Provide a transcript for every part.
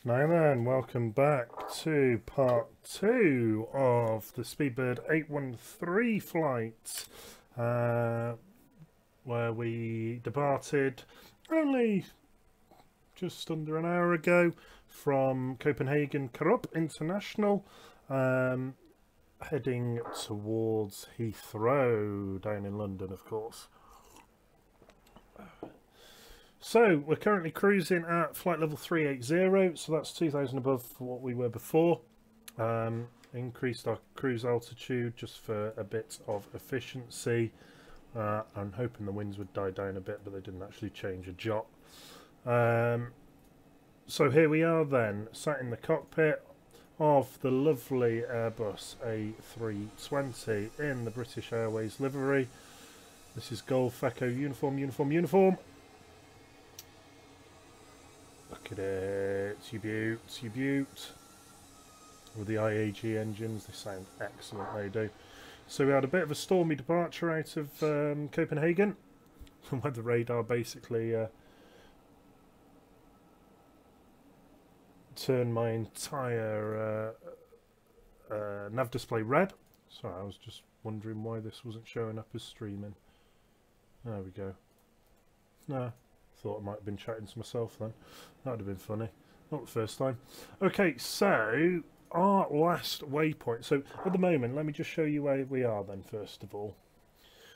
Now then, welcome back to part 2 of the Speedbird 813 flight, where we departed only just under an hour ago from Copenhagen Karup International, heading towards Heathrow, down in London, of course. So we're currently cruising at flight level 380, so that's 2,000 above what we were before. Increased our cruise altitude just for a bit of efficiency. I'm hoping the winds would die down a bit, but they didn't actually change a jot. So here we are then, sat in the cockpit of the lovely Airbus A320 in the British Airways livery. This is Golf Echo uniform. Look at it, you beaut. With the IAG engines, they sound excellent, they do. So we had a bit of a stormy departure out of Copenhagen, where the radar basically turned my entire nav display red. Sorry, I was just wondering why this wasn't showing up as streaming. There we go. No. Thought I might have been chatting to myself then. That would have been funny. Not the first time. Okay, so our last waypoint. So at the moment, let me just show you where we are then, first of all.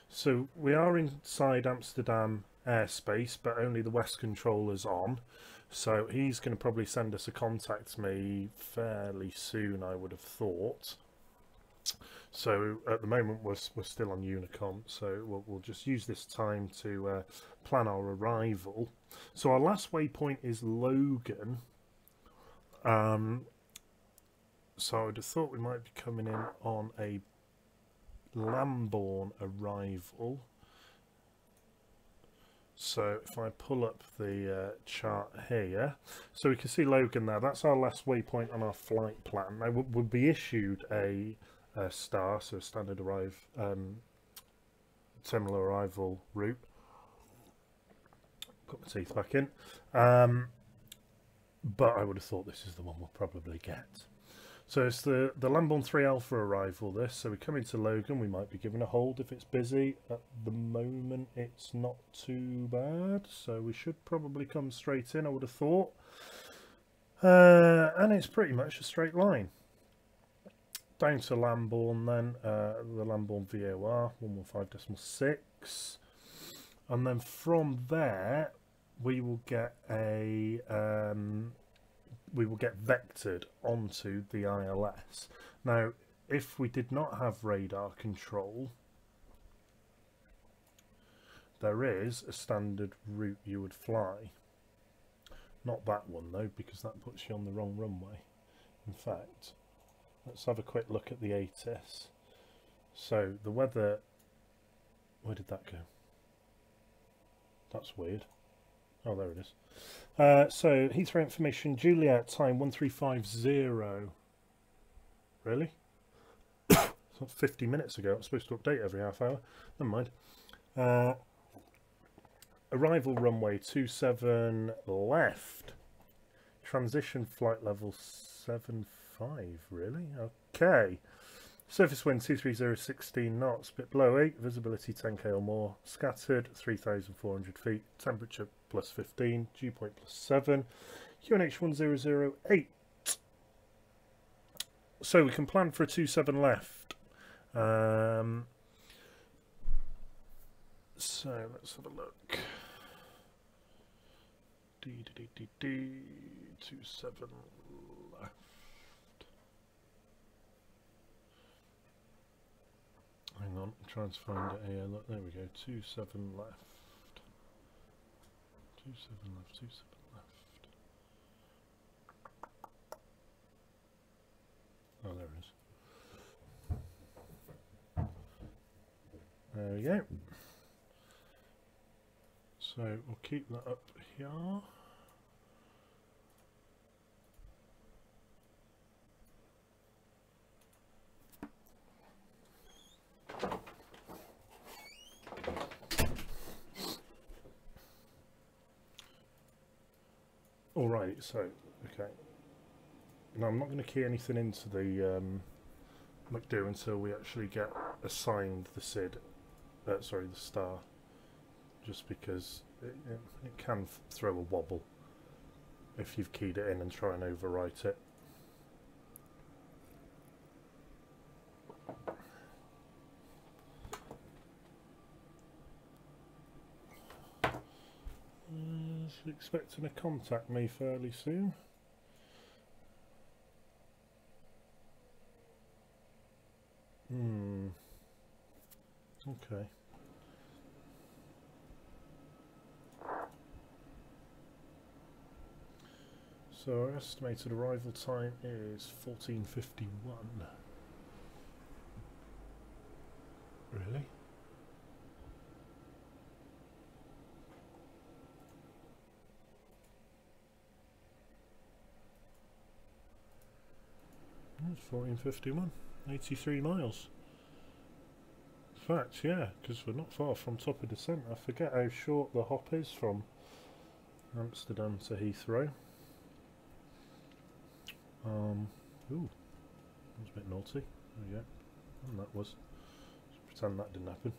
So we are inside Amsterdam airspace, but only the West controller's on. So he's going to probably send us a contact me fairly soon, I would have thought. So at the moment we're still on Unicom, so we'll just use this time to plan our arrival. So our last waypoint is Logan. So I would have thought we might be coming in on a Lambourne arrival. So if I pull up the chart here, so we can see Logan there. That's our last waypoint on our flight plan. Now we'll be issued a star, so standard terminal arrival route. Put my teeth back in. But I would have thought this is the one we'll probably get. So it's the Lambourne 3 Alpha arrival this. So we come into Logan, we might be given a hold if it's busy. At the moment it's not too bad, so we should probably come straight in, I would have thought. And it's pretty much a straight line. Down to Lambourne then, the Lambourne VOR 115.6, and then from there we will get vectored onto the ILS. Now, if we did not have radar control, there is a standard route you would fly. Not that one though, because that puts you on the wrong runway. In fact, let's have a quick look at the ATIS. So the weather, where did that go? That's weird. Oh, there it is. So Heathrow information, Juliet, time 1350. Really? It's not 50 minutes ago. I'm supposed to update every half hour. Never mind. Arrival runway 27 left. Transition flight level 75, really? Okay. Surface wind 230, 16 knots, bit blowy, visibility 10k or more, scattered 3,400 feet, temperature plus 15, dew point plus 7, QNH 1008. So we can plan for a 27 left. So let's have a look. 27 left. Hang on, I'm trying to find it here. Look, there we go. 27 left. 27 left. 27 left. Oh, there it is. There we go. So we'll keep that up here. Alright, so, okay, Now I'm not going to key anything into the McDo until we actually get assigned the SID, sorry, the star, just because it can throw a wobble if you've keyed it in and try and overwrite it. Expecting to contact me fairly soon. Okay. So our estimated arrival time is 14:51. Really? It's 14:51. 83 miles. In fact, yeah, because we're not far from top of descent. I forget how short the hop is from Amsterdam to Heathrow. Ooh, that was a bit naughty. There we go. And that was. Just pretend that didn't happen.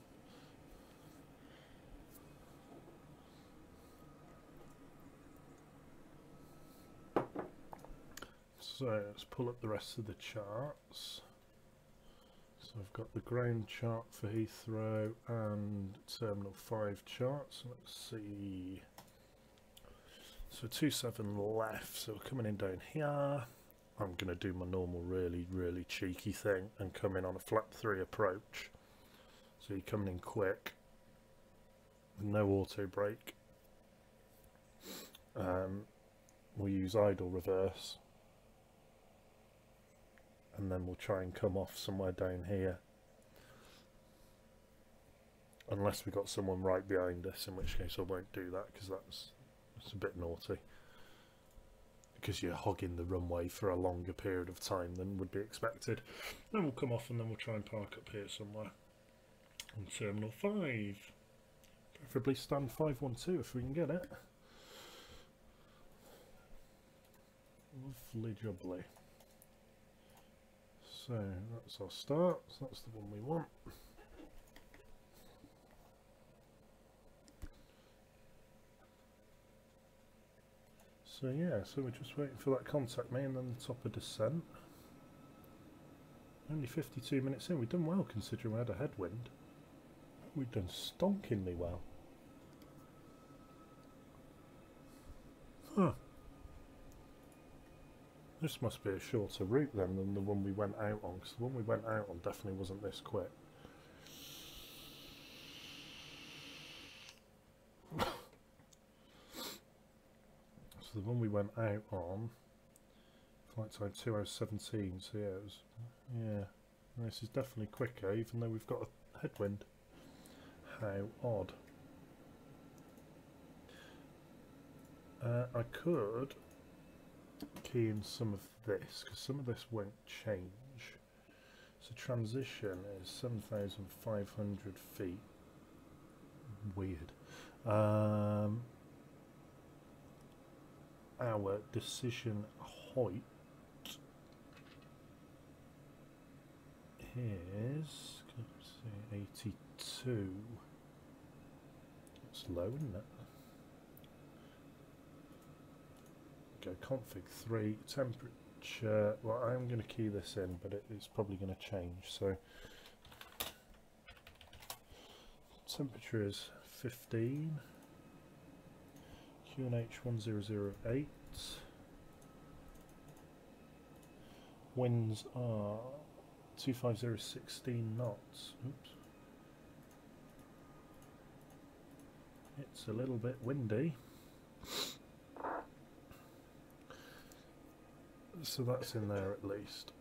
So let's pull up the rest of the charts. So I've got the ground chart for Heathrow and Terminal 5 charts. Let's see. So 27 left, so we're coming in down here. I'm going to do my normal really cheeky thing and come in on a flat 3 approach. So you're coming in quick, no auto brake. We'll use idle reverse, and then we'll try and come off somewhere down here, unless we've got someone right behind us, in which case I won't do that, because that's a bit naughty, because you're hogging the runway for a longer period of time than would be expected. Then we'll come off and then we'll try and park up here somewhere on Terminal 5, preferably stand 512 if we can get it. Lovely jubbly. So that's our start, so that's the one we want. So yeah, so we're just waiting for that contact me and then the top of descent. Only 52 minutes in, we've done well considering we had a headwind. We've done stonkingly well. Huh. This must be a shorter route then than the one we went out on, because the one we went out on definitely wasn't this quick. So the one we went out on, flight time 2 hours 17, so yeah, it was, yeah, this is definitely quicker even though we've got a headwind. How odd. I could key in some of this, because some of this won't change. So transition is 7,500 feet. Weird. Our decision height is, let's see, 82. That's low, isn't it? Go config 3, temperature. Well, I'm going to key this in, but it's probably going to change. So temperature is 15. QNH 1008. Winds are 250, 16 knots. Oops. It's a little bit windy. So that's in there at least.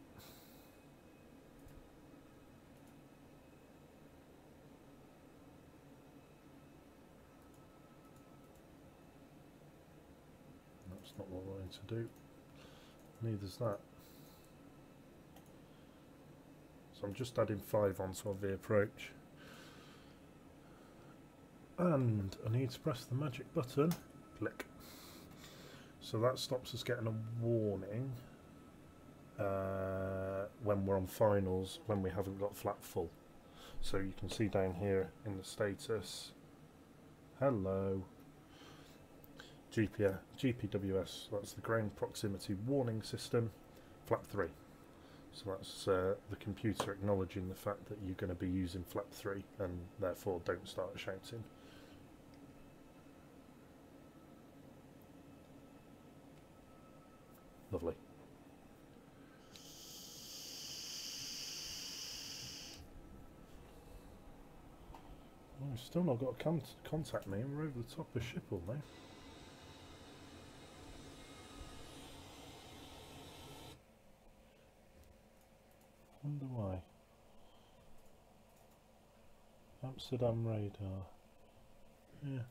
That's not what we're going to do. Neither's that. So I'm just adding 5 onto our V approach. And I need to press the magic button. Click. So that stops us getting a warning. when we're on finals, when we haven't got flap full. So you can see down here in the status, hello, GPWS, that's the ground proximity warning system, flap 3. So that's the computer acknowledging the fact that you're going to be using flap 3 and therefore don't start shouting. Lovely. Oh, we've still not got a contact me, and we're over the top of Schiphol now. Wonder why. Amsterdam radar. Yeah.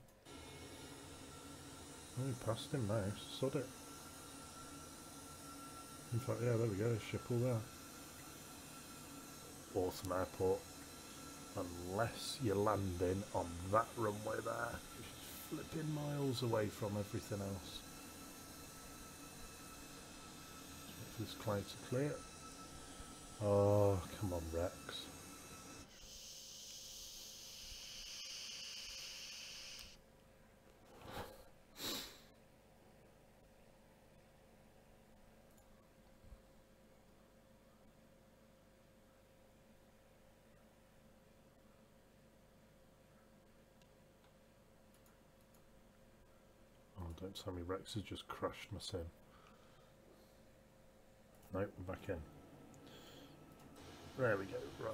Oh, we passed him now, sod it. In fact, yeah, there we go, Schiphol there. Awesome airport. Unless you're landing on that runway there, which is flipping miles away from everything else. If this clouds are clear. Oh, come on, Rex. Oh, don't tell me Rex has just crashed my sim. Nope, I'm back in. There we go, right.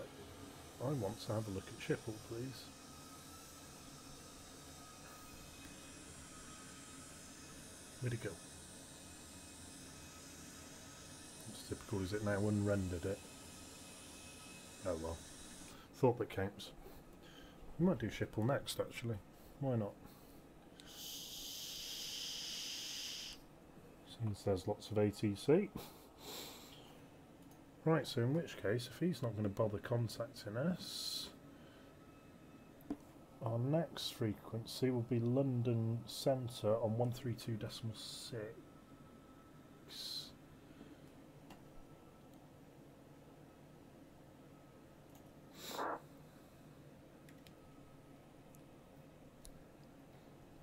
I want to have a look at Schiphol, please. Where'd it go? It's typical, is it now unrendered it? Oh well. Thought that counts. We might do Schiphol next, actually. Why not? Since there's lots of ATC. Right, so in which case, if he's not going to bother contacting us, our next frequency will be London Centre on 132.6.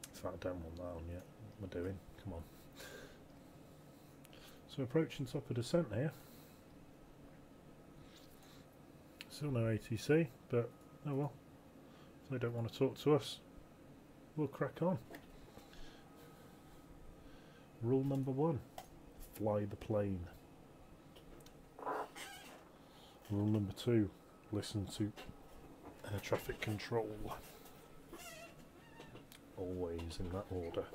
In fact, I don't want that on yet. What am I doing? Come on. So approaching top of descent here. Still no ATC, but oh well. If they don't want to talk to us, we'll crack on. Rule number 1, fly the plane. Rule number 2, listen to air traffic control. Always in that order.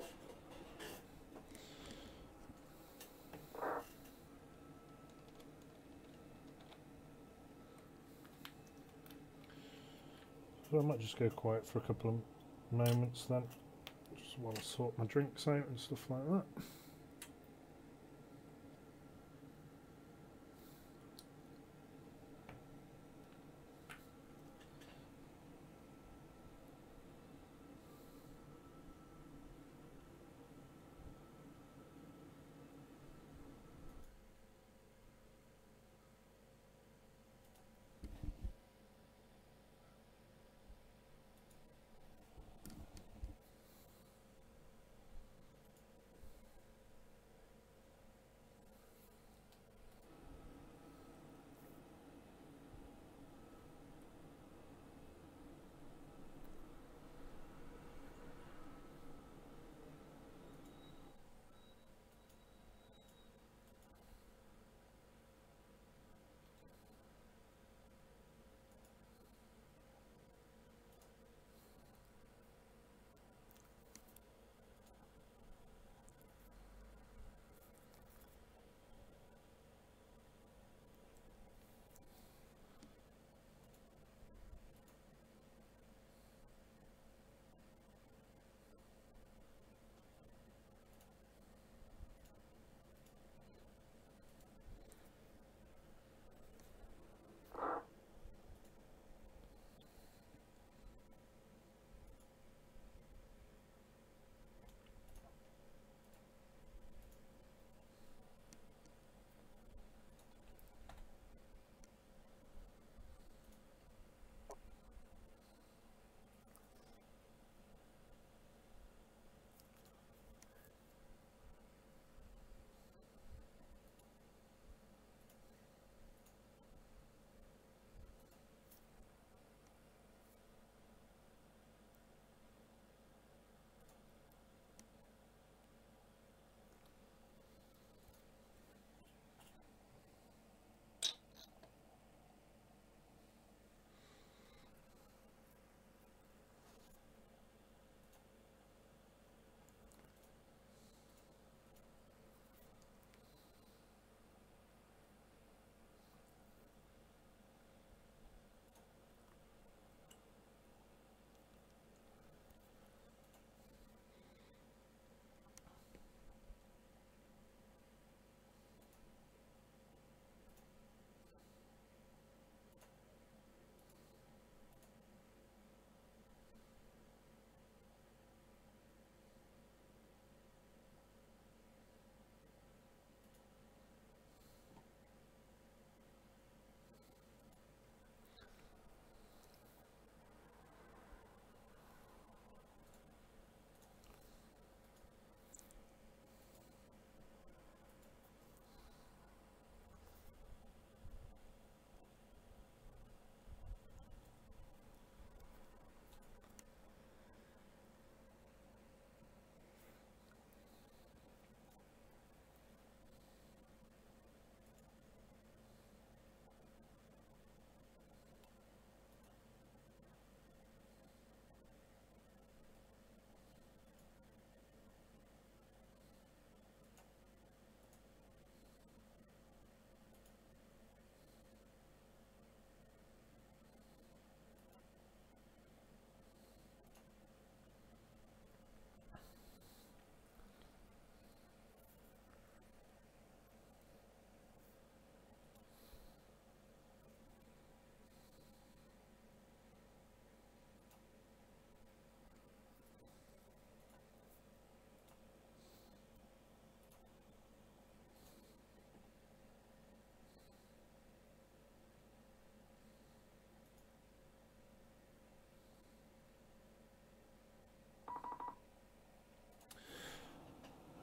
So I might just go quiet for a couple of moments then, just while I sort my drinks out and stuff like that.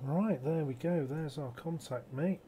Right, there we go. There's our contact, mate.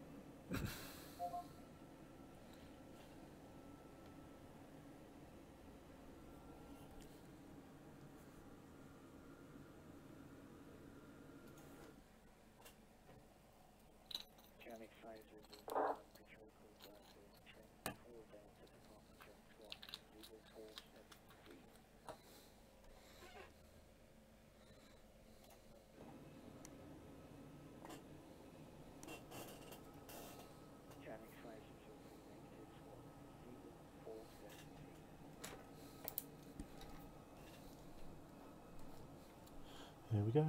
Here we go.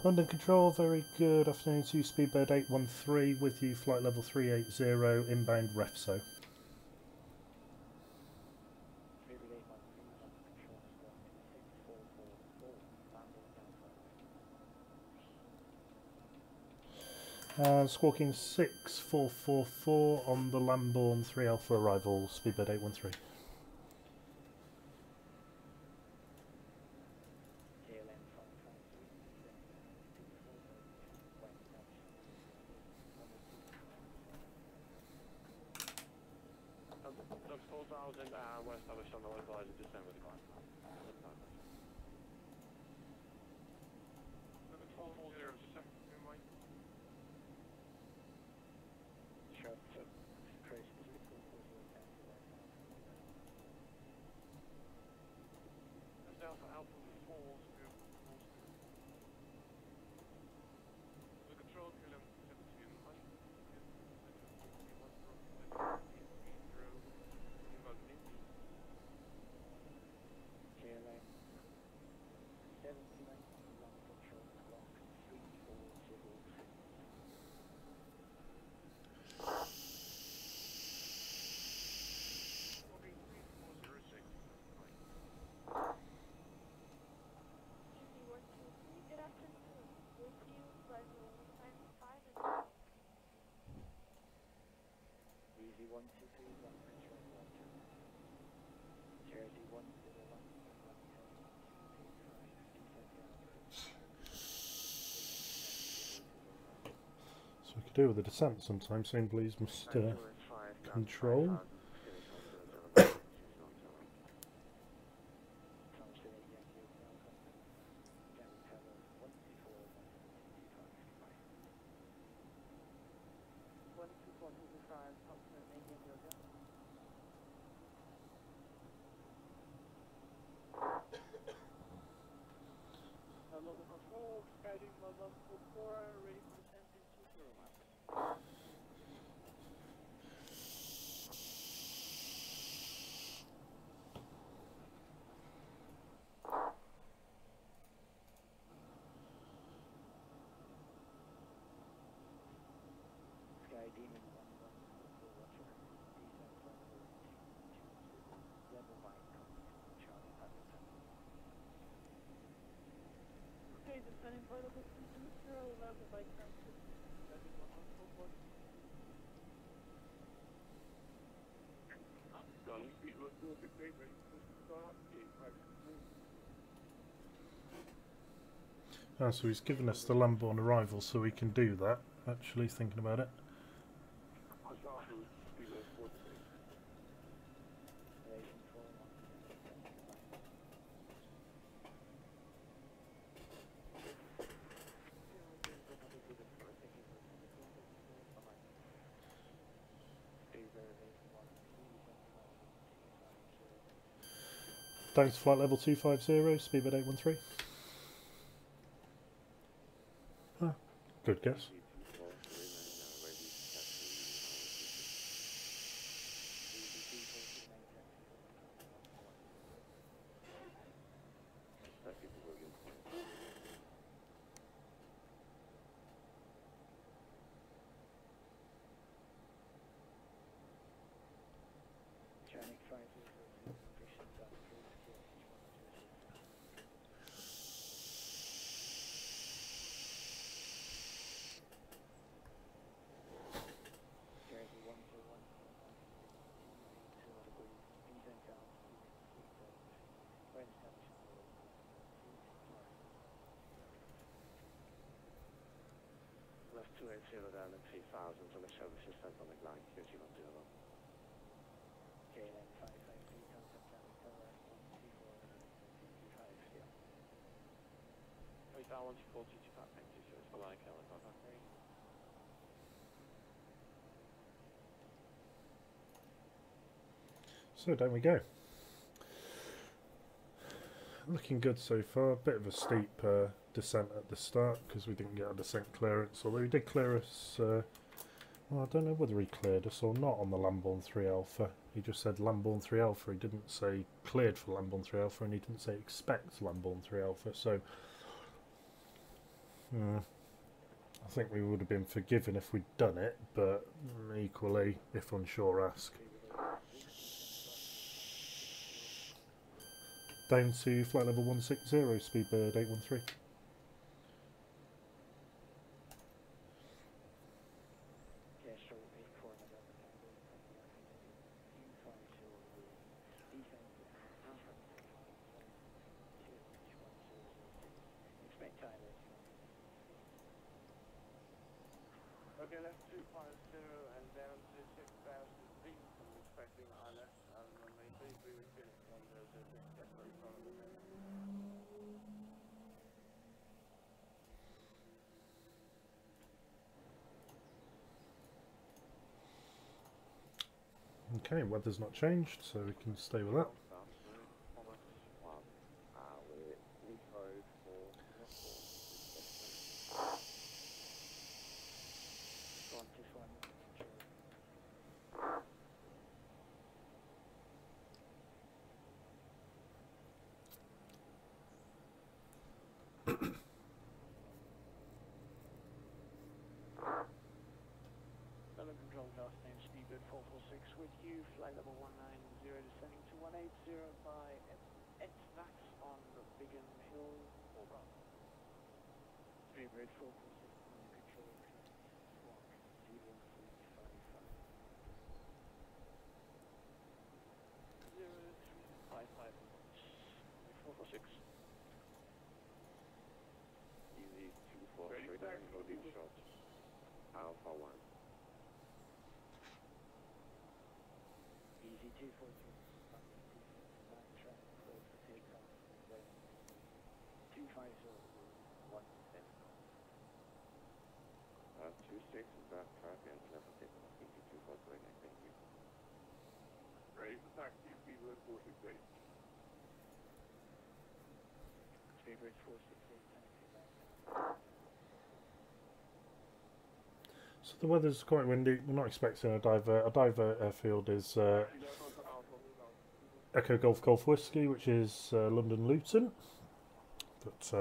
London Control, very good afternoon to Speedbird 813 with you, flight level 380, inbound REFSO. Squawking 6444 on the Lambourne 3 Alpha arrival, Speedbird 813. West established on the localizer, descend with the climb. Control 40, descend with my... Sure, so, crazy. That's Alpha, Alpha 4, the control kill him, 17 height. So we could do with a descent sometimes, saying please Mr. Control. Ah, so he's given us the Lambourne arrival so we can do that, actually, thinking about it. Thanks, flight level 250, speedbird 813. Ah, good guess. 280 down at 3000 on the service system on the line, 3010. KLM 553, contact Tower 124, 25, yeah. 3140 to Pat, thank you, service for line, KLM 553. So down we go. Looking good so far. Bit of a steep descent at the start because we didn't get our descent clearance, although he did clear us. Well, I don't know whether he cleared us or not on the Lamborn 3 Alpha. He just said Lamborn 3 Alpha. He didn't say cleared for Lamborn 3 Alpha, and he didn't say expect Lamborn 3 Alpha. So I think we would have been forgiven if we'd done it, but equally, if unsure, ask. Down to flight level 160, speedbird 813. Castro 84 November Tango, expect Tyler. Okay, left 250 and down to 6000 feet. I'm expecting ILS and runway 33 with Phoenix 1006, get very front of the head. Okay, weather's not changed, so we can stay with that. Control last name speedbird 446 with you, flight level 190 descending to 180 by FSX on the Biggin Hill, over. Speedbird 446 on the control squawk 0355. 0355 446. Easy 243, no deep shot. Alpha 1. Easy 243, back track, close for takeoff, 250, 17. 26 is back track and level takeoff, easy 243, thank you. Ready for taxi, speedbird 468. Speedbird 468, taxi back. So the weather's quite windy. We're not expecting a divert. A divert airfield is Echo Golf Golf Whiskey, which is London Luton, but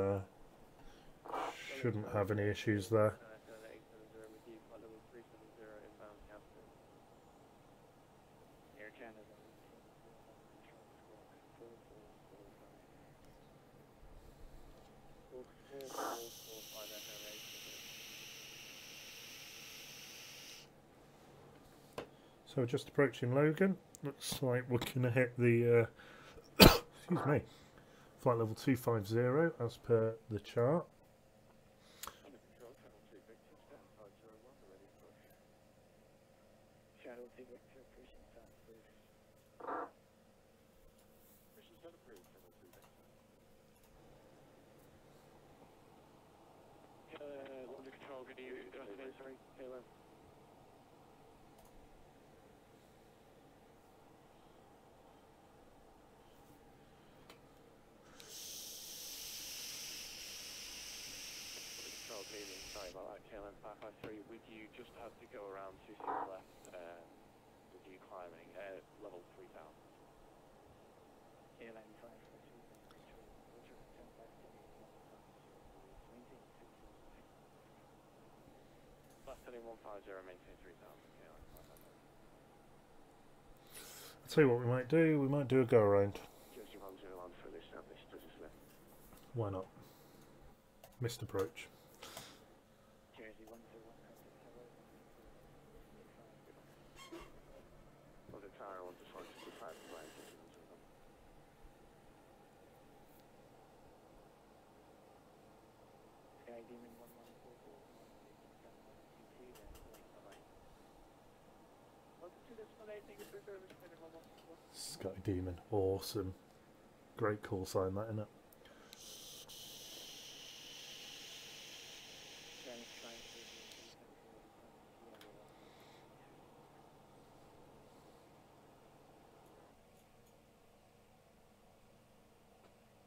shouldn't have any issues there. Air Canada. So we're just approaching Logan. Looks like we're going to hit the excuse me, flight level 250 as per the chart. Shadow 2 Victor, pushing south, please. Pushing south, please, Shadow 2 Victor. London Control, can you sorry, KLM? Sorry about that, KLM 553 with you, just had to go around to the left with you climbing level 3000. KLM 553, control, turn back to me, maintain 3000. Left heading 150, maintain 3000, KLM 553. I'll tell you what we might do. We might do a go around. Jersey 10 on further established, to just left. Why not? Missed approach. Jersey 101, Well, the tower 125 line. Sky Demon 1144, Scotty Demon, awesome. Great call sign, that, isn't it?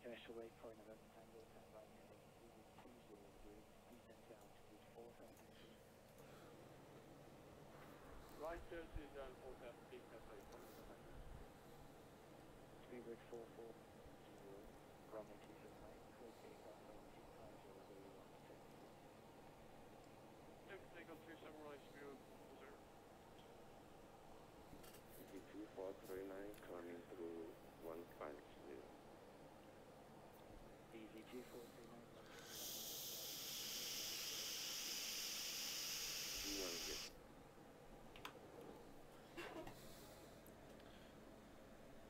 Commercial rate for November Tango, 10 right heading 20 degrees, descent to altitude 4000 feet. Right 02 down 4000 feet, that's right, Speedbird 440, runway 27 right, clear takeoff on 250 where you want to take. Take on 27 right, speed, reserve. EG439 coming through 150. EG439.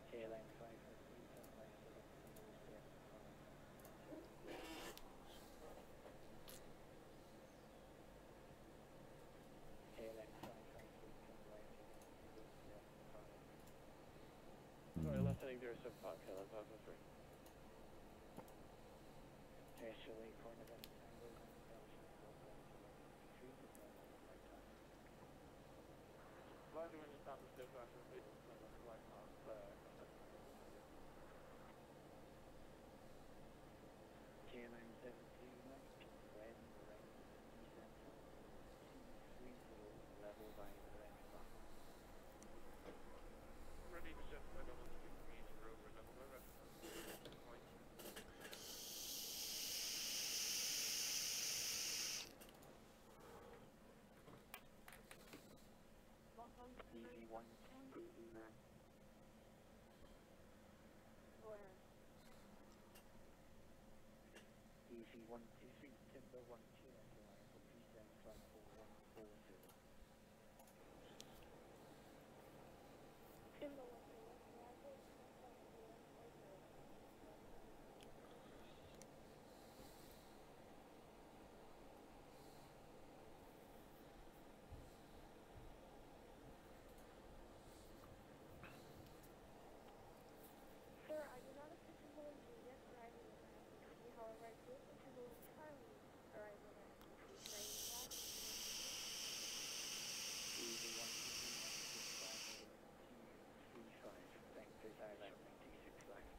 KLM 553, turn right, select single step 5. KLM 553, turn right, select single step 5. Sorry, left heading 075, KLM 553. Commercial rate for November Tango, 1000 right time. Right wind is down to 0 after the vehicle, turn left right half, KLM 739, red, descent 230, level by the red spot. ready to set right on the 2 meters over level by red. Point. EG129. EG123, Timber 12, for descent flight 4140. Timber 1, sir, I do not expect Timberland yet arriving at FSX. However, I do expect Timberland Charlie arriving at FSX. EG123, 235, thank you, Thailand 96 left.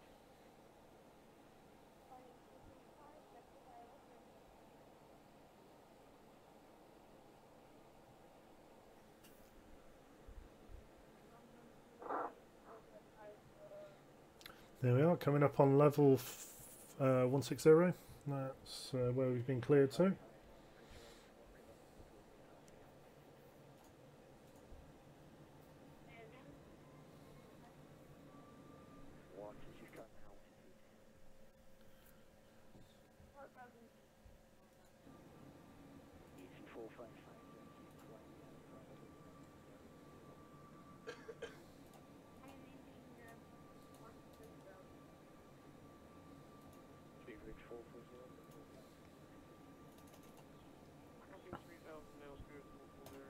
There we are, coming up on level 160. That's where we've been cleared to. What is your current altitude? EG455, thank you, flying outside of the Speedbridge 440, Crossing 3000 nails good, 440.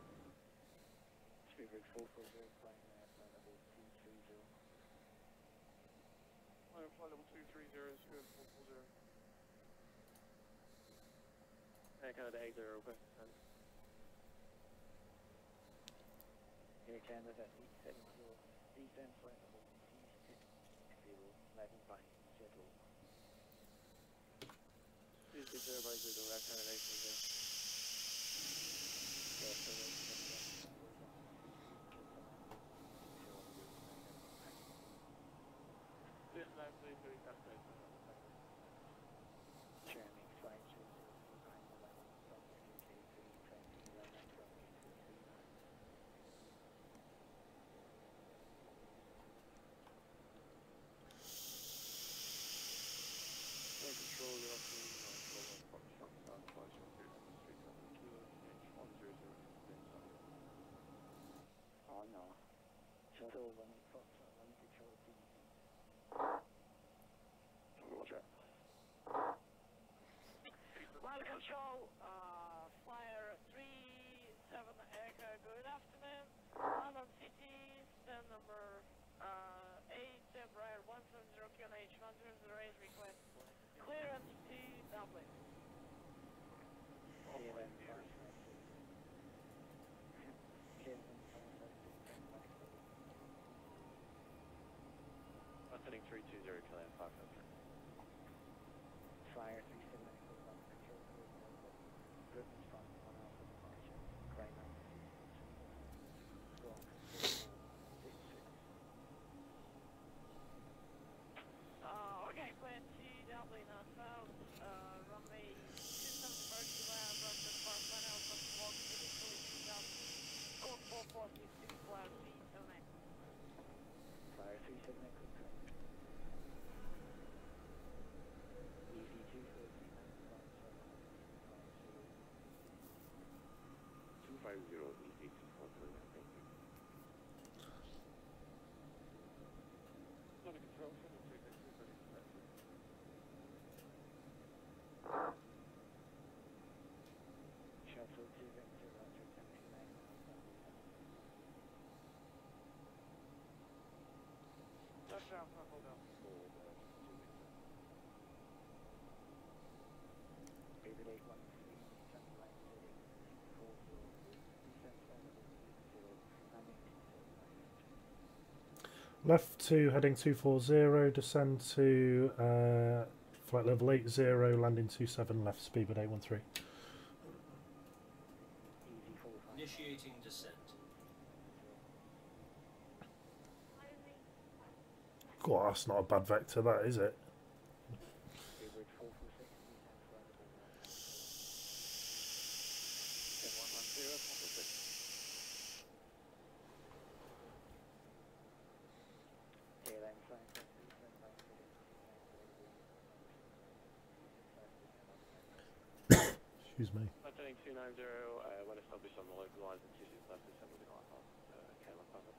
Speedbridge 440, flying outside of 230. Flight level 230 is good, 440. Air Canada 80, open. Air Canada 870, descent flight level 260, level by ZO. 260 by 0, Air Canada 80. This left 330 Cascade. Chairman flight 20 behind the level, Southwest UK 320, runway 239. Air control, you're up to control on Fox Shop, South Flight 300 kilos, H100, Oh no. Shuttle 1 Fox, 1 control DZ. Roger. Well, control, flyer 37 Echo, good afternoon. London City number 8 Brian 170 QNH 1008 request clearance to Dublin. Heading 320 Clan Park. Fire 37 control Britain from 1 Alpha departure. Climb out. Okay, plan to Dublin south, runway 271 to land, Brussels Park, 1 Alpha walk, initially 2000, code 4462, cloud 378. Fire 378, good track. Easy 250 easy 243, thank you. Not a control for the 350. Shuttle 2 Victor, Roger, 1029. Touchdown, hold on. Favorite 813, descent line 40, descent line 0, landing 279. Left 2 heading 240, descend to flight level 80, landing 27, left speedbird 813. Easy 45. Initiating descent. God, that's not a bad vector, that is it? Favorite 446, descent flight level 1. Airline flying from descent line 39. Excuse me. Heading 290, when established on the local lines and 26 left, descend with the Lighthouse, Caleb Parker.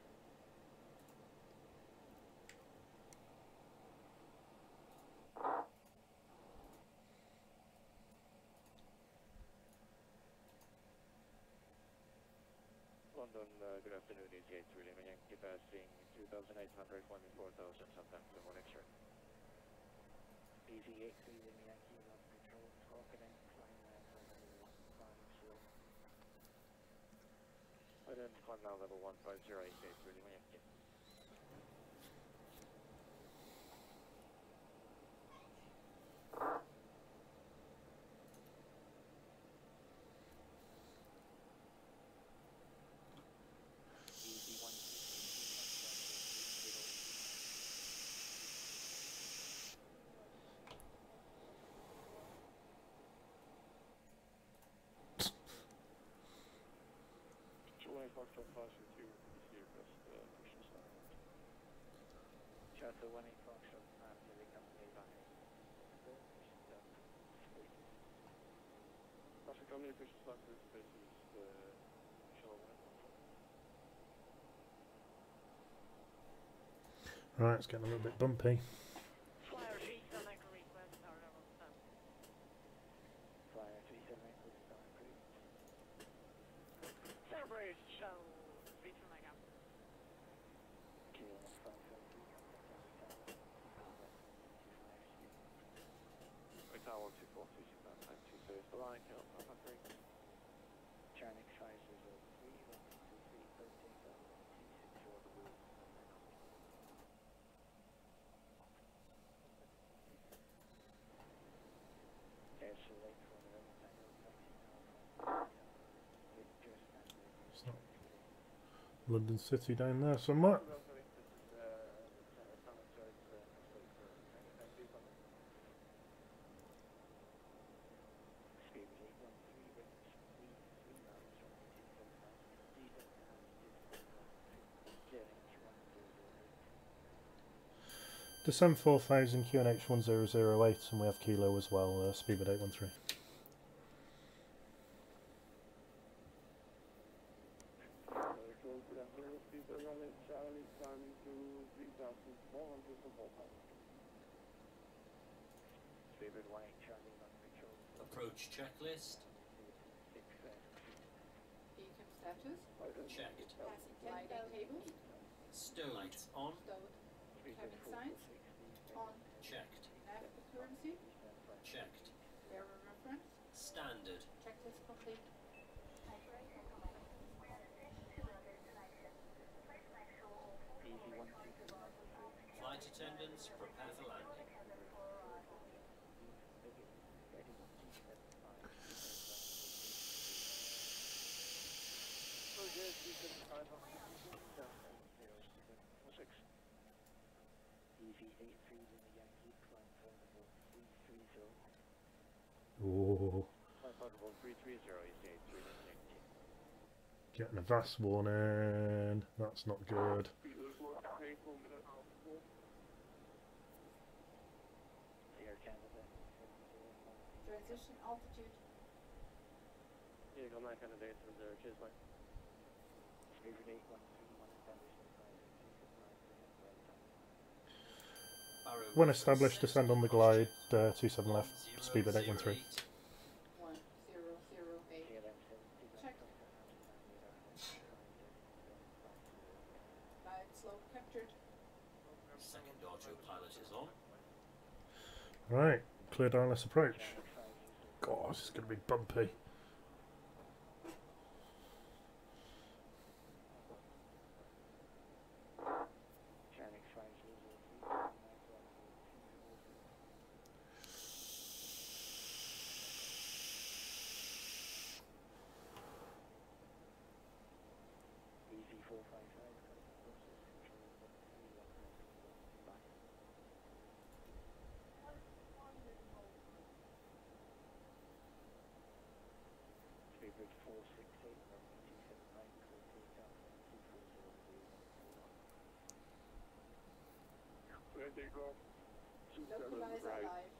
London, good afternoon, EGLL Lima Yankee passing 2,800, 1,4000, sometime to the morning, sir. Easy 83 Lima Yankee, left control, Scorpion, flying level 150. I then climb now level 150, EGLL Lima Yankee. Easy 123, Foxtrot 522, here, best push this up. Shuttle 18 Foxtrot, after the company by Traffic only push this up, this is the shuttle 1. Right, it's getting a little bit bumpy. Flyer 378 request, our level 10. Flyer 378 with star approved. Celebrate shuttle 329 up. Kilo 573, contact Hotel 124, 225, 2 the line, Caleb Papa 3. Charnix 503, 123, 13,264 the route. It's not London City down there somewhere. Descend 4000 QNH 1008, and we have Kilo as well, speedbird 813. Approach checklist. Beacon status. Checked. Passing flight cables. Stowed. Lights on. Stowed. Cabin signs. On. Checked. Nav accuracy. Checked. Bearer reference. Standard. Checklist complete. Flight attendants, prepare for landing. Oh, getting a VAS warning. That's not good. Transition altitude. When established, descend on the glide 27 left, speed at 813. 1008. Check. Glide slope captured. Second autopilot is on. Right, cleared ILS approach. God, this is going to be bumpy. Localizer live.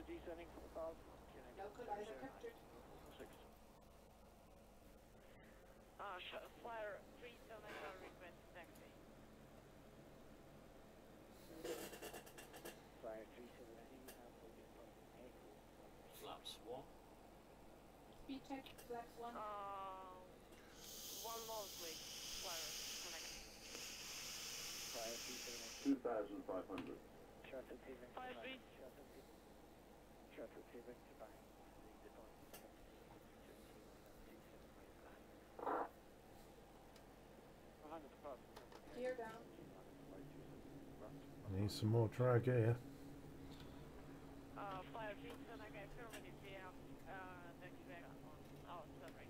Descending from above. Localizer captured. Flyer 379 request taxi. Flaps 1. Speed check. Flaps 1. One more please. Flyer connect. 2,500. 53. Gear down. Need some more drag here. Flyer 379 affirmative via taxi back on sorry.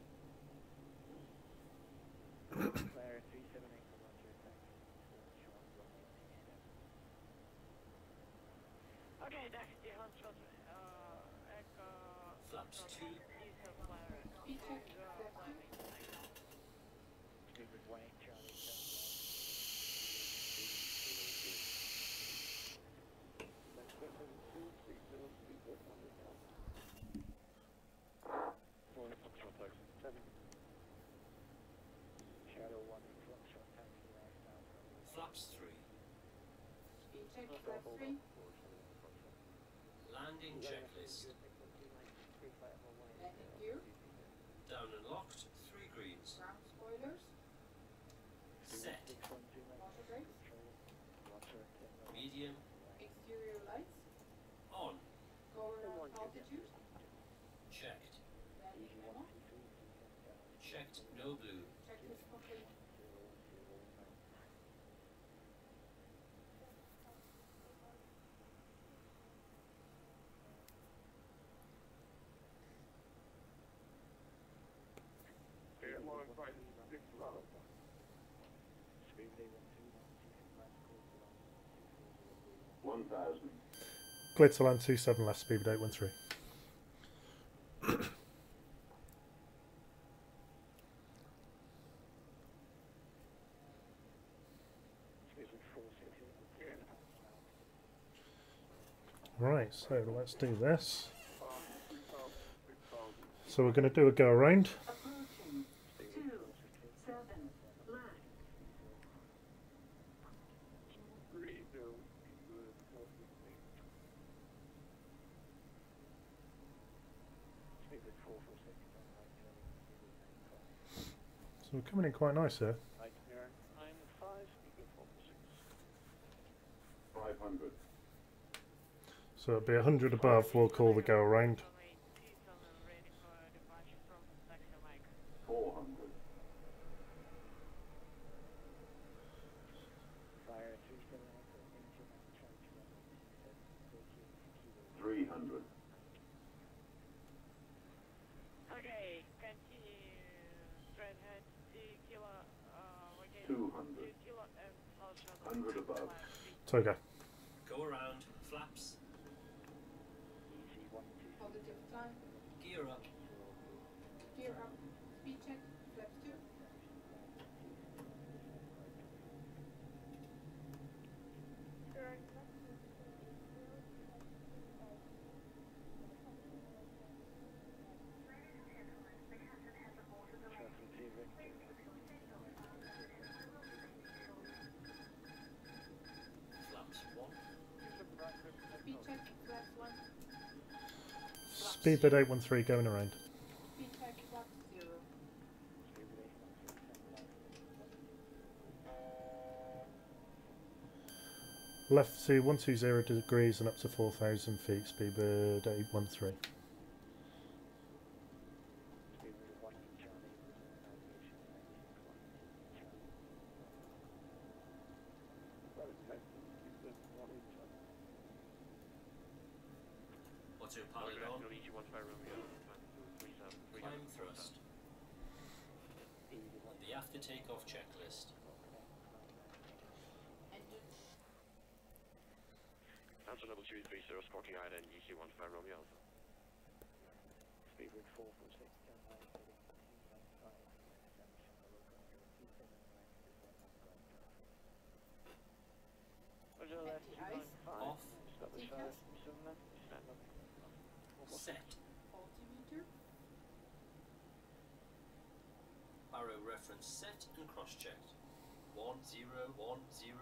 Okay, taxi on shot. Flaps 2. Speed check. Flaps 2. Flaps 3. Speed check. Flaps 3. Landing checklist. Landing gear. Down and locked. 3 greens. Ground spoilers. Set. Water brakes. Medium. Exterior lights. On. Goer altitude. Checked. Landing memo. Checked. No blue. Checklist complete. Long flight 6 love. Speed 1000. Clear to land 27 left, speed 813. Right, so let's do this. So we're going to do a go around. Approaching 27 left. 3, 2, So we're coming in quite nice here. right here. I'm 5, speaking 4, 6. 500. So it'll be 100 above, we'll call the go around. 400. Fire 300. Okay, continue straight ahead to Kilo, again, 200. to Kilo and South Shuttle. 100 above. Toga. Go around. Flaps. Positive time. Gear up. Gear up. Speed check. Flaps 2. Flaps 1. Speed check. Flaps 1. Speedbird 813 going around. Speed check. Flaps 0. Left to 120 degrees and up to 4,000 feet, Speedbird 813. Autopilot on. Climb thrust. And the after takeoff checklist. Engine. Answer level 230, Sparking Island, EC15 Romeo Alpha. Speedbird 4, 6. Anti-ice. Off. Decaf. Set. Altimeter. Barrow reference set and cross-checked. 1010.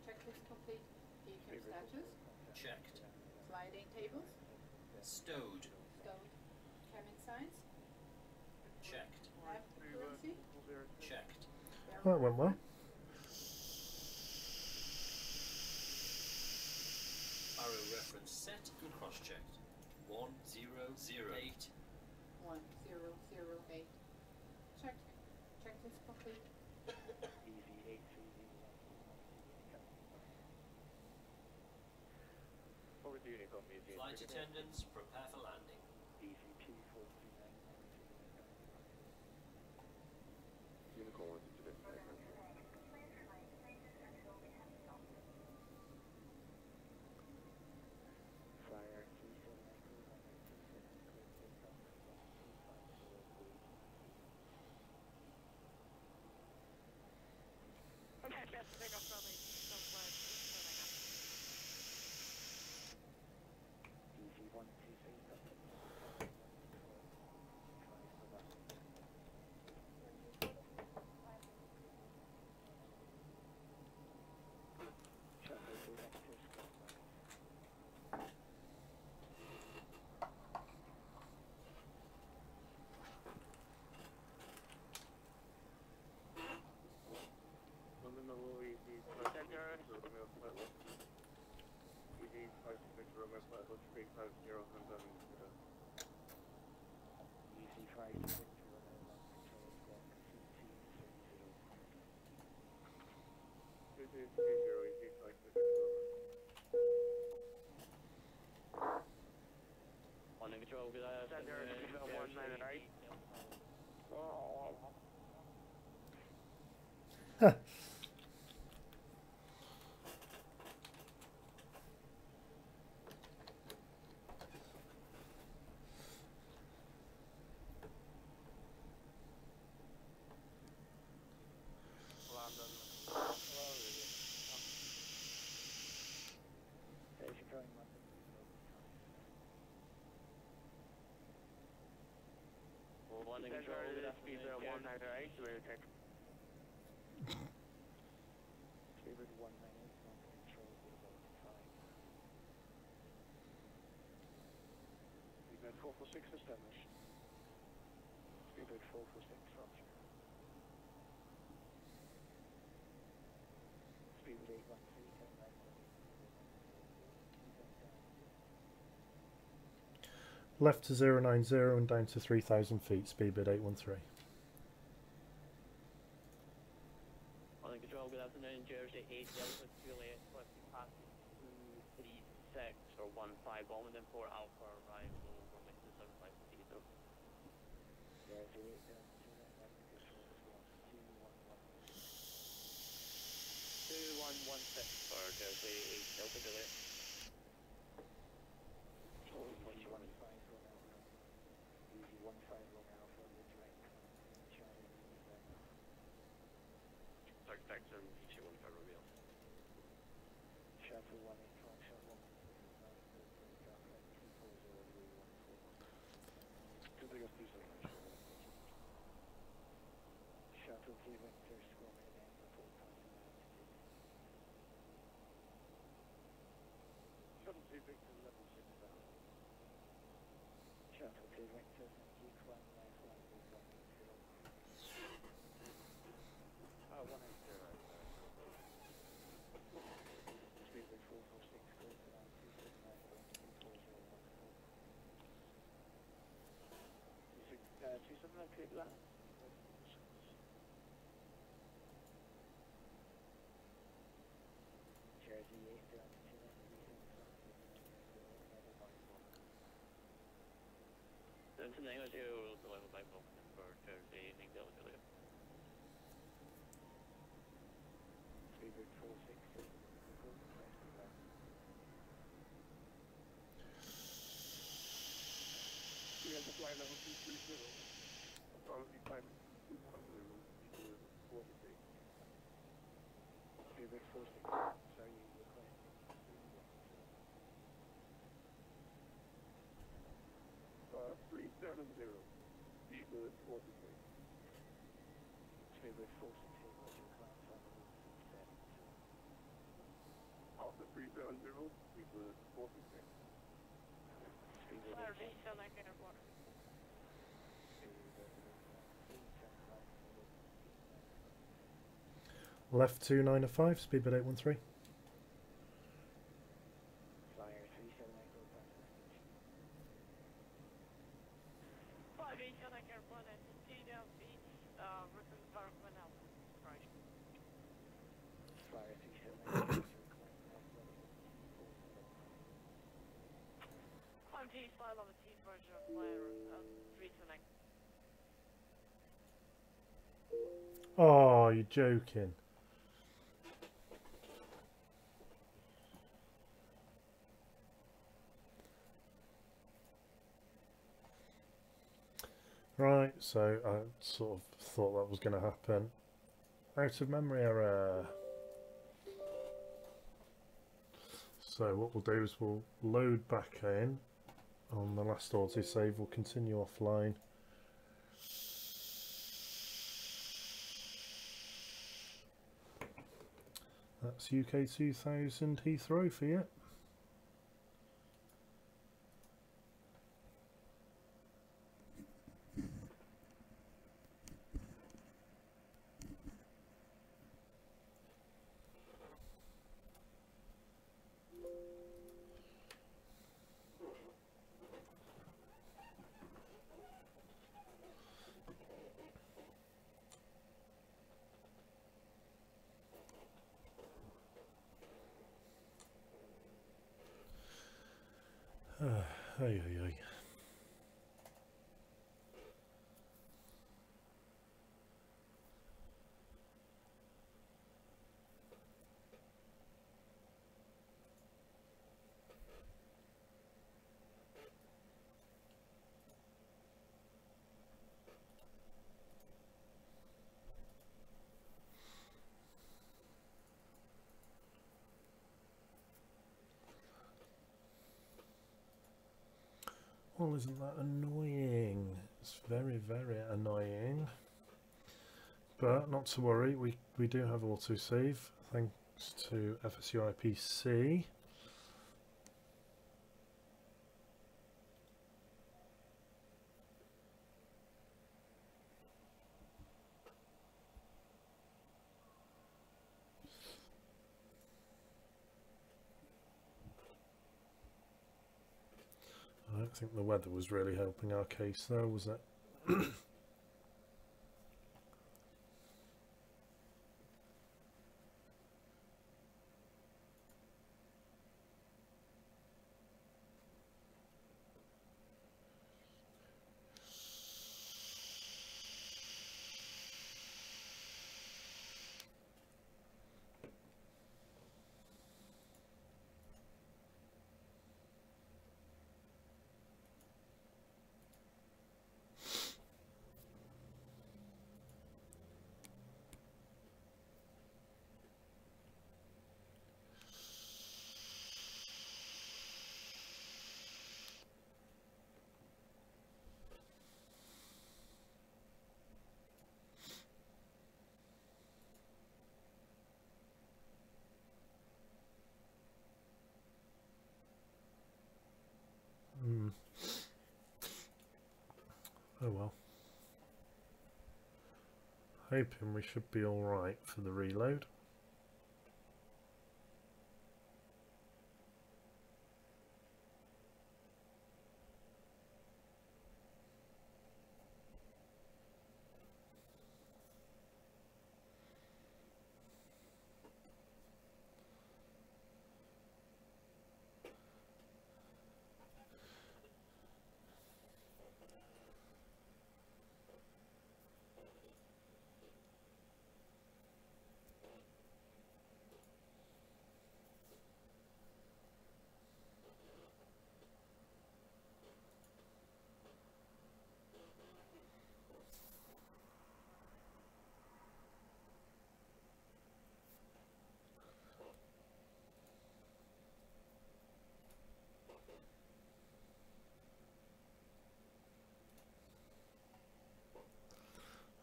Checklist complete. Decaf status. Checked. Sliding tables. Stowed. Stowed. Cabin signs. Checked. Nav accuracy. Checked. That went well. Barrow reference set and cross-checked. 1008. 1008. Check. Checklist complete. Flight attendants, prepare for landing. Unicorn, Okay, best take off runway 27 left. Victor Romeo Square, 350 London, EC5 to Victor Romeo 1 control squawk CT 30. 2220, EC5 to Victor Romeo. On the control, good eye. Center, EGLL 198. London. Station going London. One Center, control, good afternoon. EGLL 198, we'll take. Speedbird 198, London control, good about 5. Speedbird 446 established. Speedbird 446, roger. Speedbird 813, 10 Left to 090 and down to 3,000 feet, speedbird 813. On the control, good afternoon. Jersey 8 Delta Juliet, requesting passing 236 or 15 Bombing 4 Alpha arrival from Mr. 75 Heathrow. Jersey 8 Delta Juliet, requesting control squawk 2116 for Jersey 8 Delta Juliet. 15 Romeo. Easy 15 Romeo Alpha, the direct Charlie Contact and EC1 Romeo. Shuttle 185, Shuttle 135, 240 Good thing I see something. Shuttle 3 Victor, Squawk and report passing altitude. Shuttle 2 Victor level 6,000. Shuttle 2 Victor, G1 left landing 180. 180. Speedbird 446, close to land 279, 24014. 279 land. Jersey 8 Delta Juliet, Delta Negativo, level by Vulcan for Jersey 8 Delta Juliet. Speedbird 460, We have to fly level 230. Probably climb 240. Speedbird 460, sorry, you requesting 370. Speedbird 40. Speedbird 460, what's your climb final? Alpha 370. Speedbird 40. Speedbird Fire visa like airport. Left 295, speedbird 813. Flyer 37 Echo passing. Fire visa like airport and Tina feet, written Parkman out. Right. Flyer 37 Echo I'm T5 of a T version of flyer and 3 select. Oh, you're joking. Right, so I sort of thought that was going to happen. Out of memory error. So what we'll do is we'll load back in on the last auto save. We'll continue offline. That's UK 2000 Heathrow for you. Ay, ay, ay. Well, isn't that annoying? It's very, very annoying. But not to worry, we do have autosave thanks to FSUIPC. I don't think the weather was really helping our case though, was it? Oh well. Hoping we should be alright for the reload.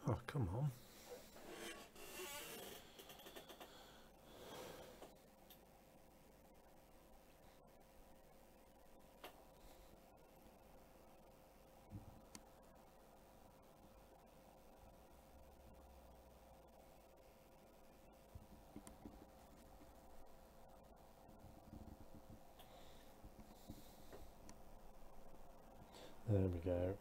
Oh, come on. There we go.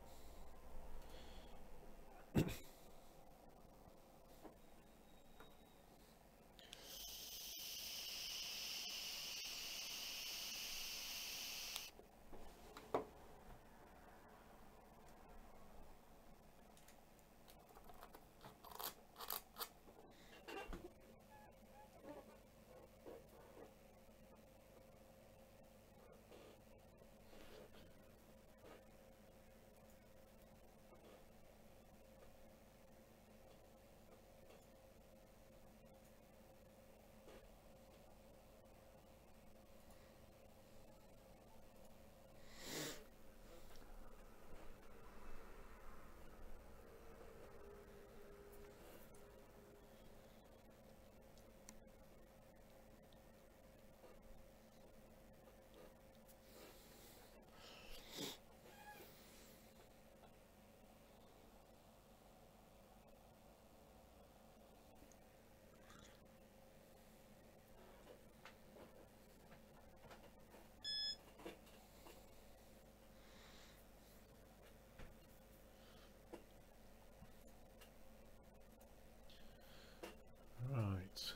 Right.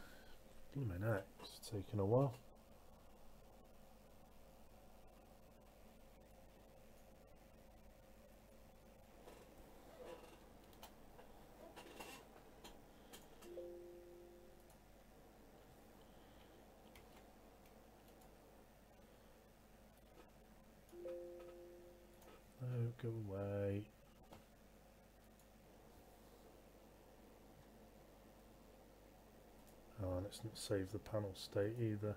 Blimey heck, it's taken a while. Go away. Oh, and it's not save the panel state either.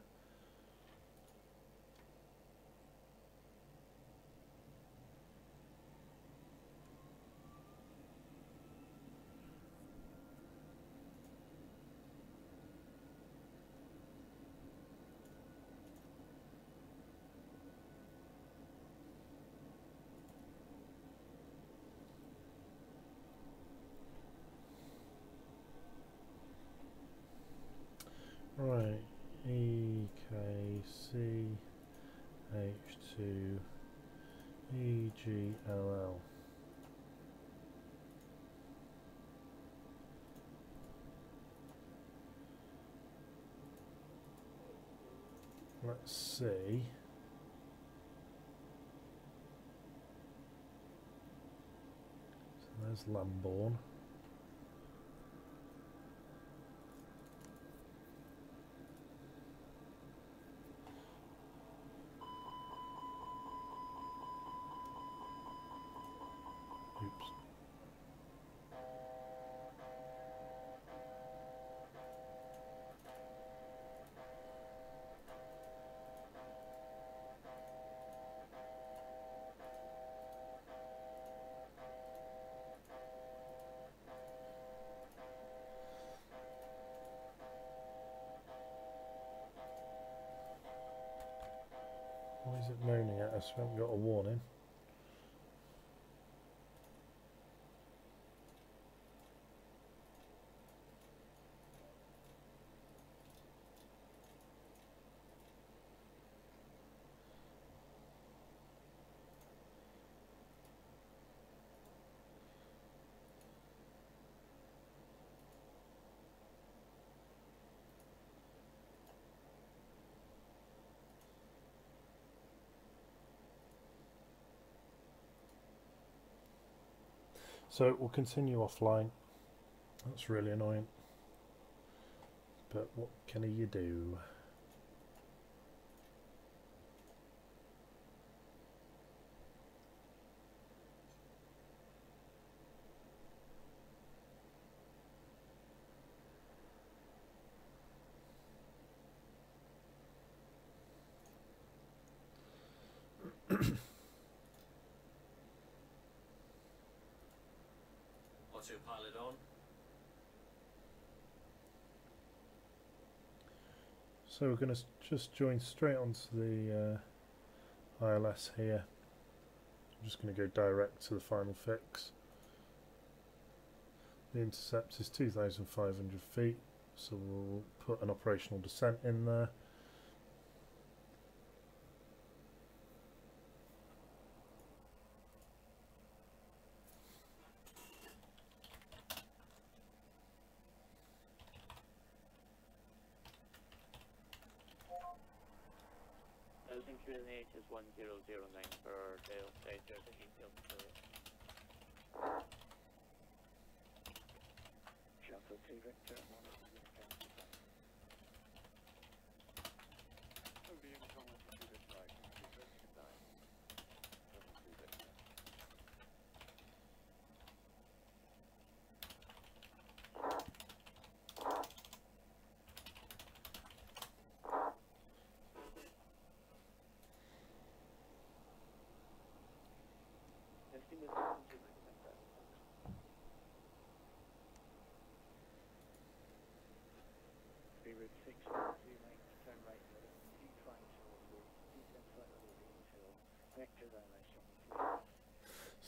Right, EKC H2 EGLL. Let's see. So there's Lambourne. Oops. Why is it moaning at us? We haven't got a warning. So we'll continue offline. That's really annoying. But what can you do? Autopilot on. So we're going to just join straight onto the ILS here. I'm just going to go direct to the final fix. The intercept is 2,500 feet, so we'll put an operational descent in there. H is 1009 for Dale State, there's a detailed story. Shuffle 2 Victor, 1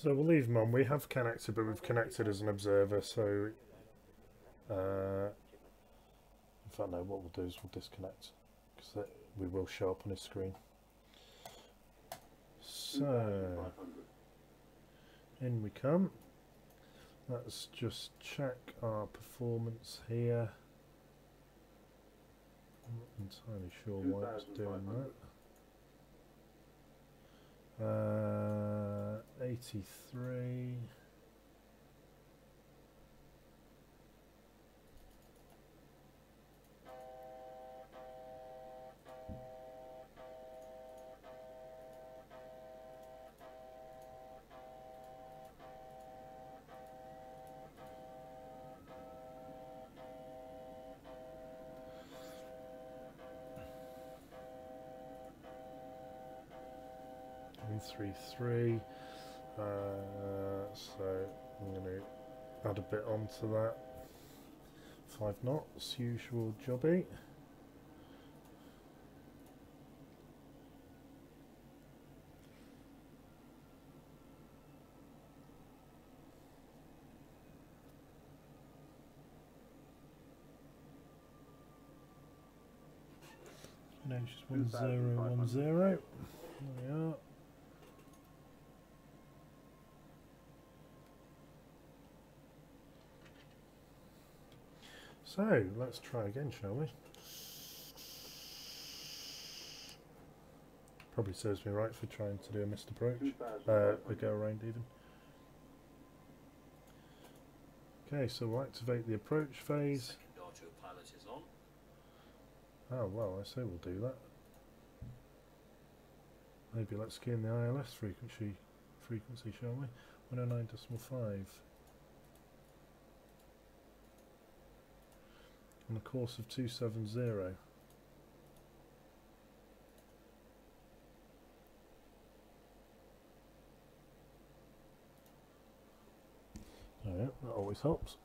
So we'll leave them on. We have connected, but we've connected as an observer, so in fact no, what we'll do is we'll disconnect, because we will show up on his screen. So in we come. Let's just check our performance here. I'm not entirely sure why it's doing that. 83. 133. So I'm going to add a bit onto that. 5 knots, usual jobby. NH1010. There we are. So let's try again, shall we? Probably serves me right for trying to do a missed approach, a go around even. Okay, so we'll activate the approach phase. Second pilot is on. Oh well, I say we'll do that. Maybe let's key in the ILS frequency, shall we? 109.5. On a course of 270. Oh yeah, that always helps.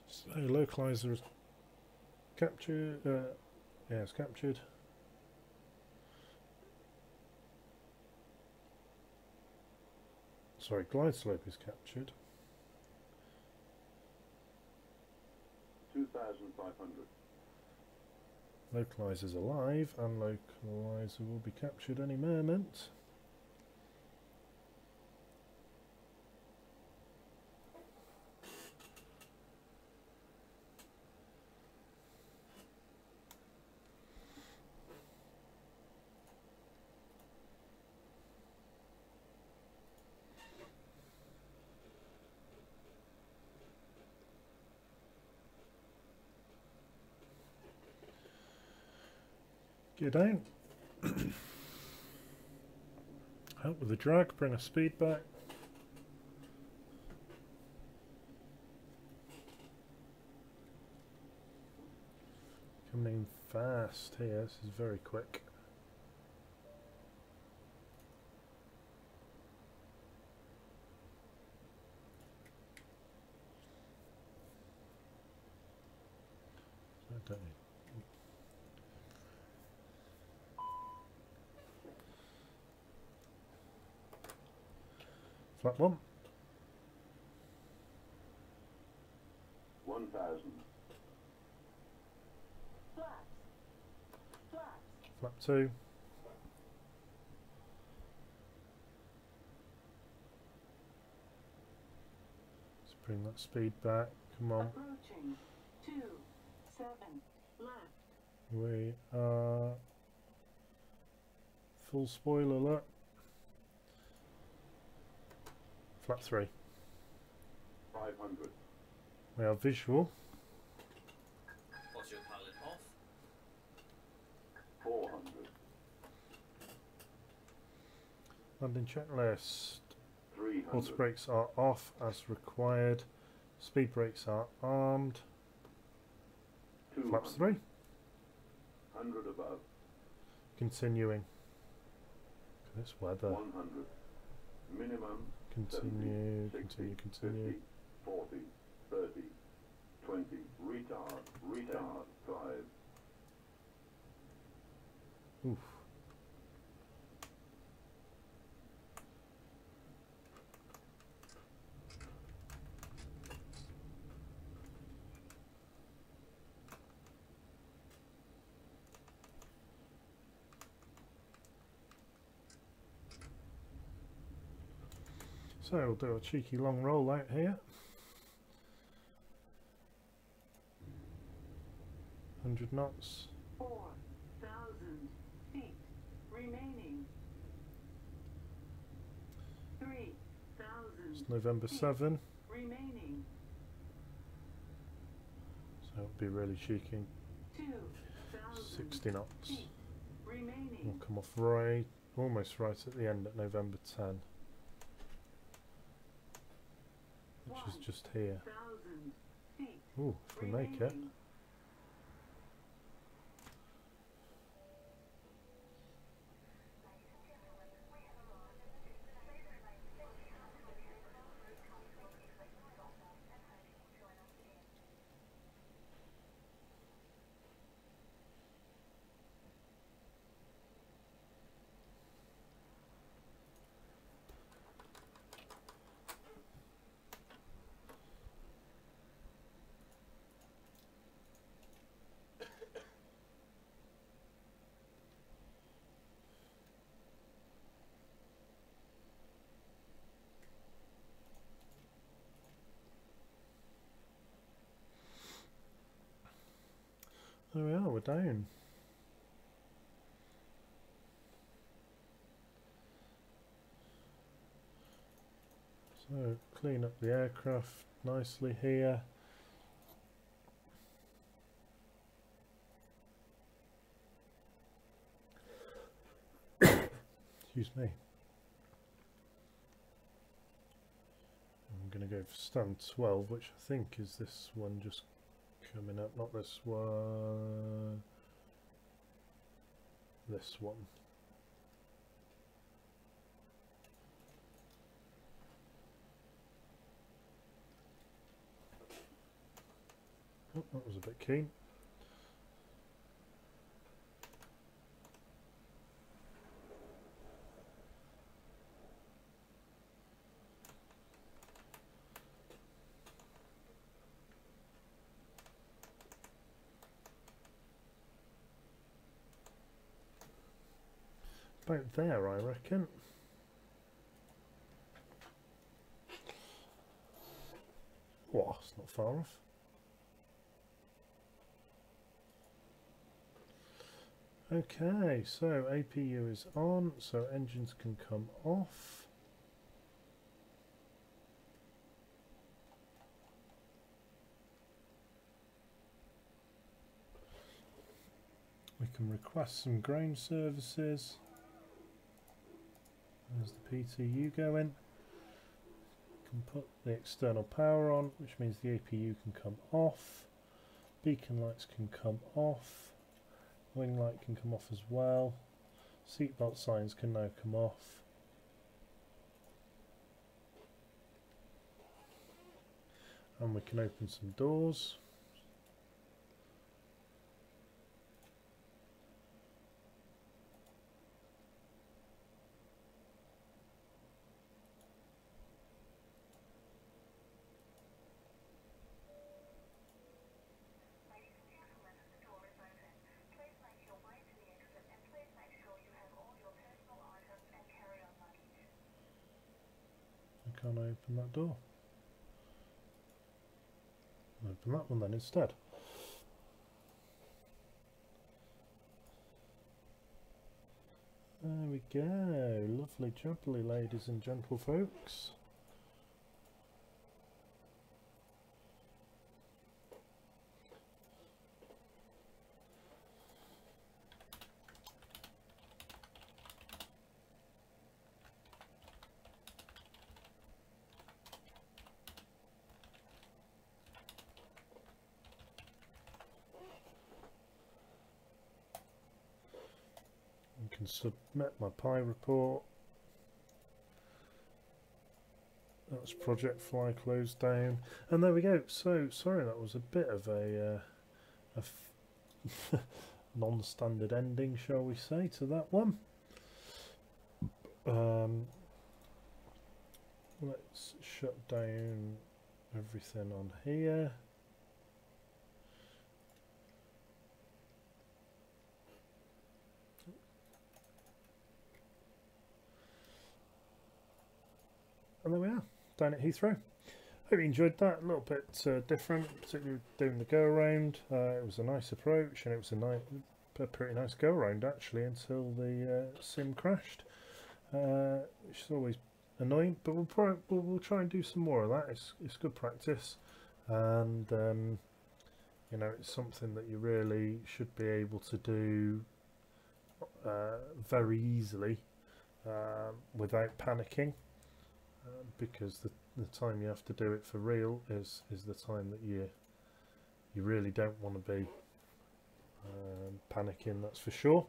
So localizer is captured. Yeah, it's captured. Sorry, glide slope is captured. 2,500. Localizer's alive, and localizer will be captured any moment. Get down. Help with the drag, bring our speed back. Coming in fast here, this is very quick. I don't know. Flat 1. 1,000. Flat 2. Let's bring that speed back. Come on. Approaching 27 left. We are full spoiler alert. Flat 3. 500. We are visual. Autopilot off. 400. Landing checklist. 300. Auto brakes are off as required. Speed brakes are armed. 200. Flaps 3. 100 above. Continuing. This weather. 100. Minimum. Continue, 70, 60, continue, continue. 50, 40, 30, 20. Retard. 5. Oof. So we'll do a cheeky long roll out here. 100 knots. 4,000 feet remaining. 3,000. It's November 7. Remaining. So it'll be really cheeky. 2,000. 60 knots. Feet remaining. We'll come off right, almost right at the end at November 10. Which is just here. 1,000 feet Ooh, if we make it. remaining. we're down. So clean up the aircraft nicely here. Excuse me. I'm going to go for stand 12, which I think is this one just coming up, not this one. This one. Oh, that was a bit keen. About there, I reckon. Oh, it's not far off. Okay, so APU is on, so engines can come off. We can request some ground services. There's the PTU going. Can put the external power on, which means the APU can come off. Beacon lights can come off. Wing light can come off as well. Seatbelt signs can now come off. And we can open some doors. Can't I open that door? Open that one then instead. There we go. Lovely jubbly, ladies and gentlefolks. Can submit my PI report. That's project fly closed down, and there we go. So sorry, that was a bit of a non-standard ending, shall we say, to that one. Let's shut down everything on here. And there we are, down at Heathrow. Hope you enjoyed that. A little bit different, particularly doing the go around. It was a nice approach, and it was a pretty nice go around actually until the sim crashed, which is always annoying. But we'll try and do some more of that. It's good practice, and you know, it's something that you really should be able to do very easily without panicking. Because the time you have to do it for real is the time that you really don't want to be panicking, that's for sure.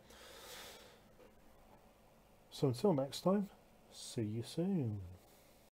So until next time, see you soon.